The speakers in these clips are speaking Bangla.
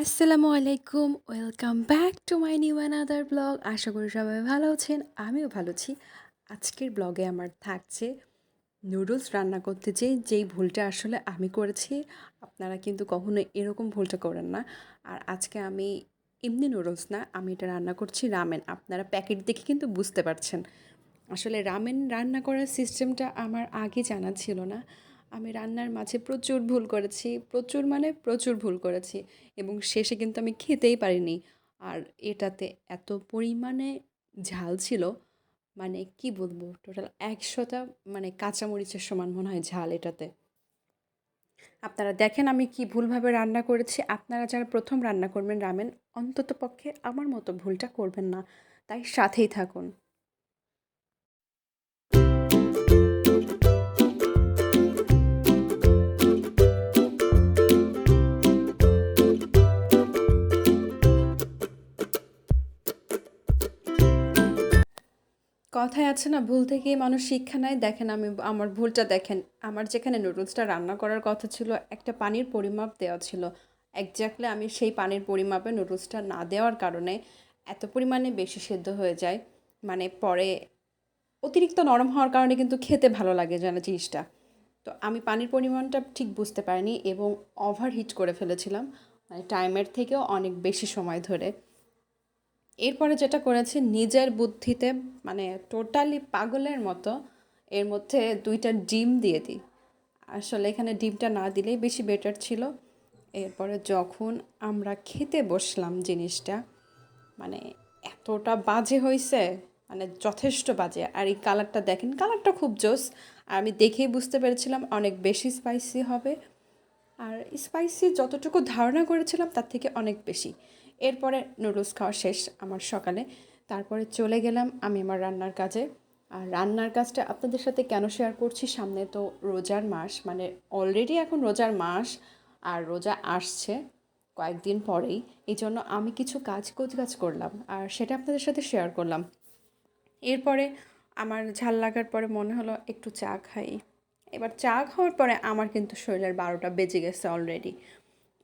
আসসালামু আলাইকুম, welcome back to my new another blog. আশা করি সবাই ভালো আছেন, আমিও ভালো আছি। আজকের ব্লগে আমার থাকছে নুডলস রান্না করতে যেই ভুলটা আসলে আমি করেছি। আপনারা কিন্তু কখনো এরকম ভুলটা করেন না। আর আজকে আমি এমনি নুডলস না, আমি এটা রান্না করছি রামেন। আপনারা প্যাকেট দেখে কিন্তু বুঝতে পারছেন। আসলে রামেন রান্না করার সিস্টেমটা আমার আগে জানা ছিল না। আমি রান্নার মাঝে প্রচুর ভুল করেছি, প্রচুর মানে প্রচুর ভুল করেছি, এবং শেষে কিন্তু আমি খেতেই পারিনি। আর এটাতে এত পরিমাণে ঝাল ছিল, মানে কি বলবো, টোটাল 100টা মানে কাঁচামরিচের সমান মনে হয় ঝাল এটাতে। আপনারা দেখেন আমি কি ভুলভাবে রান্না করেছি। আপনারা যারা প্রথম রান্না করবেন রামেন, অন্তত পক্ষে আমার মতো ভুলটা করবেন না, তাই সাথেই থাকুন। কথায় আছে না, ভুল থেকেই মানুষ শিক্ষা নেয়। দেখেন আমি আমার ভুলটা দেখেন। আমার যেখানে নুডলসটা রান্না করার কথা ছিল, একটা পানির পরিমাপ দেওয়া ছিল। এক্স্যাক্টলি আমি সেই পানির পরিমাপে নুডলসটা না দেওয়ার কারণে এত পরিমাণে বেশি সেদ্ধ হয়ে যায়। মানে পরে অতিরিক্ত নরম হওয়ার কারণে কিন্তু খেতে ভালো লাগে যেন জিনিসটা। তো আমি পানির পরিমাণটা ঠিক বুঝতে পারিনি এবং ওভারহিট করে ফেলেছিলাম, মানে টাইমের থেকেও অনেক বেশি সময় ধরে। এরপরে যেটা করেছি নিজের বুদ্ধিতে, মানে টোটালি পাগলের মতো এর মধ্যে 2টা ডিম দিয়ে দিই। আসলে এখানে ডিমটা না দিলেই বেশি বেটার ছিল। এরপরে যখন আমরা খেতে বসলাম জিনিসটা, মানে এতটা বাজে হয়েছে, মানে যথেষ্ট বাজে। আর এই কালারটা দেখেন, কালারটা খুব জোস। আর আমি দেখেই বুঝতে পেরেছিলাম অনেক বেশি স্পাইসি হবে। আর স্পাইসি যতটুকু ধারণা করেছিলাম তার থেকে অনেক বেশি। এরপরে নুডলস খাওয়া শেষ আমার সকালে। তারপরে চলে গেলাম আমি আমার রান্নার কাজে। আর রান্নার কাজটা আপনাদের সাথে কেন শেয়ার করছি, সামনে তো রোজার মাস, মানে অলরেডি এখন রোজার মাস, আর রোজা আসছে কয়েকদিন পরেই। এই জন্য আমি কিছু কাজ করলাম আর সেটা আপনাদের সাথে শেয়ার করলাম। এরপরে আমার ঝাল লাগার পরে মনে হলো একটু চা খাই। এবার চা খাওয়ার পরে আমার কিন্তু শরীরের 12টা বেজে গেছে অলরেডি।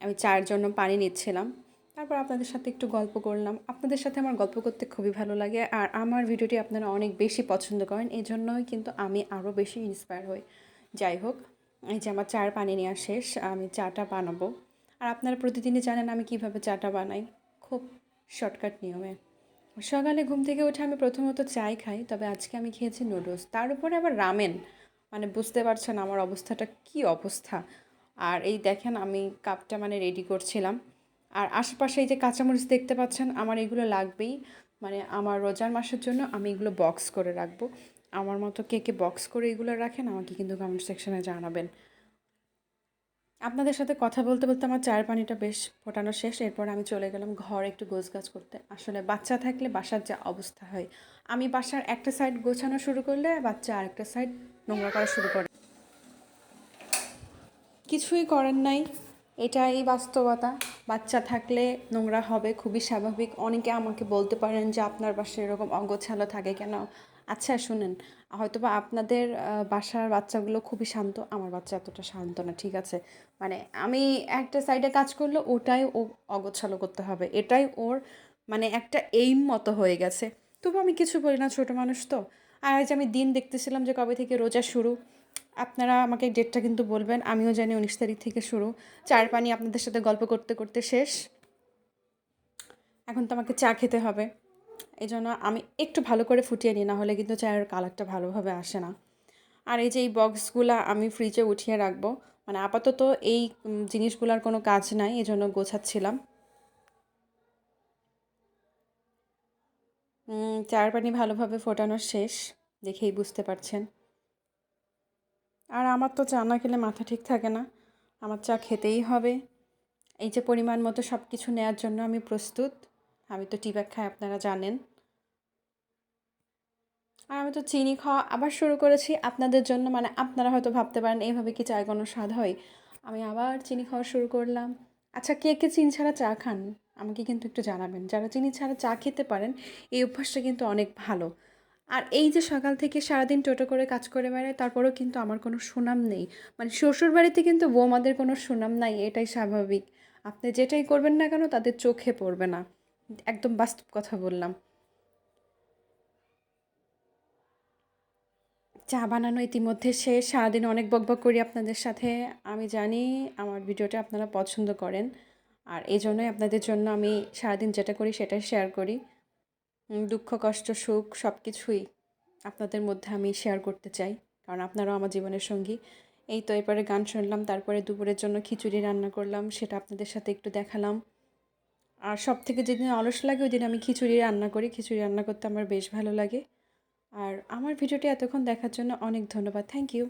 আমি চায়ের জন্য পানি নিচ্ছিলাম। তারপর আপনাদের সাথে একটু গল্প করলাম। আপনাদের সাথে আমার গল্প করতে খুবই ভালো লাগে, আর আমার ভিডিওটি আপনারা অনেক বেশি পছন্দ করেন, এই জন্যই কিন্তু আমি আরও বেশি ইন্সপায়ার হই। যাই হোক, এই যে আমার চায়ের পানি নেওয়া শেষ, আমি চাটা বানাবো। আর আপনারা প্রতিদিনই জানেন আমি কিভাবে চাটা বানাই, খুব শর্টকাট নিয়মে। সকালে ঘুম থেকে উঠে আমি প্রথমত চাই খাই, তবে আজকে আমি খেয়েছি নুডলস, তার উপরে আবার রামেন। মানে বুঝতে পারছেন আমার অবস্থাটা কী অবস্থা। আর এই দেখেন আমি কাপটা মানে রেডি করছিলাম। আর আশেপাশে এই যে কাঁচামরিচ দেখতে পাচ্ছেন, আমার এগুলো লাগবেই। মানে আমার রোজার মাসের জন্য আমি এগুলো বক্স করে রাখবো। আমার মতো কে কে বক্স করে এগুলো রাখেন আমাকে কিন্তু কমেন্ট সেকশনে জানাবেন। আপনাদের সাথে কথা বলতে বলতে আমার চায়ের পানিটা বেশ ফোটানো শেষ। এরপর আমি চলে গেলাম ঘরে একটু গোছগাছ করতে। আসলে বাচ্চা থাকলে বাসার যা অবস্থা হয়, আমি বাসার একটা সাইড গোছানো শুরু করলে বাচ্চা আরেকটা সাইড নোংরা করা শুরু করে। কিছুই করার নাই, এটাই বাস্তবতা। বাচ্চা থাকলে নোংরা হবে, খুবই স্বাভাবিক। অনেকে আমাকে বলতে পারেন যে আপনার বাসায় এরকম অগোছালো থাকে কেন। আচ্ছা শুনেন, হয়তোবা আপনাদের বাসার বাচ্চাগুলো খুবই শান্ত, আমার বাচ্চা এতটা শান্ত না, ঠিক আছে? মানে আমি একটা সাইডে কাজ করলে ওটাই ও অগোছালো করতে হবে, এটাই ওর মানে একটা এইম মতো হয়ে গেছে। তবু আমি কিছু বলি না, ছোটো মানুষ তো। আর আজ আমি দিন দেখতেছিলাম যে কবে থেকে রোজা শুরু। আপনারা আমাকে ডেটটা কিন্তু বলবেন, আমিও জানি 19 তারিখ থেকে শুরু। চায়ের পানি আপনাদের সাথে গল্প করতে করতে শেষ। এখন তো আমাকে চা খেতে হবে, এই জন্য আমি একটু ভালো করে ফুটিয়ে নিই, না হলে কিন্তু চায়ের কালারটা ভালোভাবে আসে না। আর এই যে এই বক্সগুলা আমি ফ্রিজে উঠিয়ে রাখবো, মানে আপাতত এই জিনিসগুলোর কোনো কাজ নাই, এই জন্য গোছাচ্ছিলাম। চায়ের পানি ভালোভাবে ফোটানো শেষ, দেখেই বুঝতে পারছেন। আর আমার তো চা না খেলে মাথা ঠিক থাকে না, আমার চা খেতেই হবে। এই যে পরিমাণ মতো সব কিছু নেওয়ার জন্য আমি প্রস্তুত। আমি তো টি ব্যাগ খাই, আপনারা জানেন। আর আমি তো চিনি খাওয়া আবার শুরু করেছি আপনাদের জন্য। মানে আপনারা হয়তো ভাবতে পারেন এইভাবে কি চায় কোনো স্বাদ হয়। আমি আবার চিনি খাওয়া শুরু করলাম। আচ্ছা কে কে চিনি ছাড়া চা খান, আমাকে কিন্তু একটু জানাবেন। যারা চিনি ছাড়া চা খেতে পারেন, এই অভ্যাসটা কিন্তু অনেক ভালো। আর এই যে সকাল থেকে সারাদিন টোটো করে কাজ করে বেড়ায়, তারপরেও কিন্তু আমার কোনো সুনাম নেই। মানে শ্বশুরবাড়িতে কিন্তু বৌমাদের কোনো সুনাম নাই, এটাই স্বাভাবিক। আপনি যেটাই করবেন না কেন তাদের চোখে পড়বে না। একদম বাস্তব কথা বললাম। চা বানানো ইতিমধ্যে শেষ। সারাদিন অনেক বকবক করি আপনাদের সাথে। আমি জানি আমার ভিডিওটা আপনারা পছন্দ করেন। আর এজন্যই আপনাদের জন্য আমি সারাদিন যেটা করি সেটাই শেয়ার করি। দুঃখ, কষ্ট, সুখ সবকিছুই আপনাদের মধ্যে আমি শেয়ার করতে চাই। কারণ আপনারাও আমার জীবনের সঙ্গী। এই তো এরপরে গান শুনলাম, তারপরে দুপুরের জন্য খিচুড়ি রান্না করলাম, সেটা আপনাদের সাথে একটু দেখালাম। আর সবথেকে যেদিন অলস লাগে ওইদিন আমি খিচুড়ি রান্না করি। খিচুড়ি রান্না করতে আমার বেশ ভালো লাগে। আর আমার ভিডিওটি এতক্ষণ দেখার জন্য অনেক ধন্যবাদ। Thank you.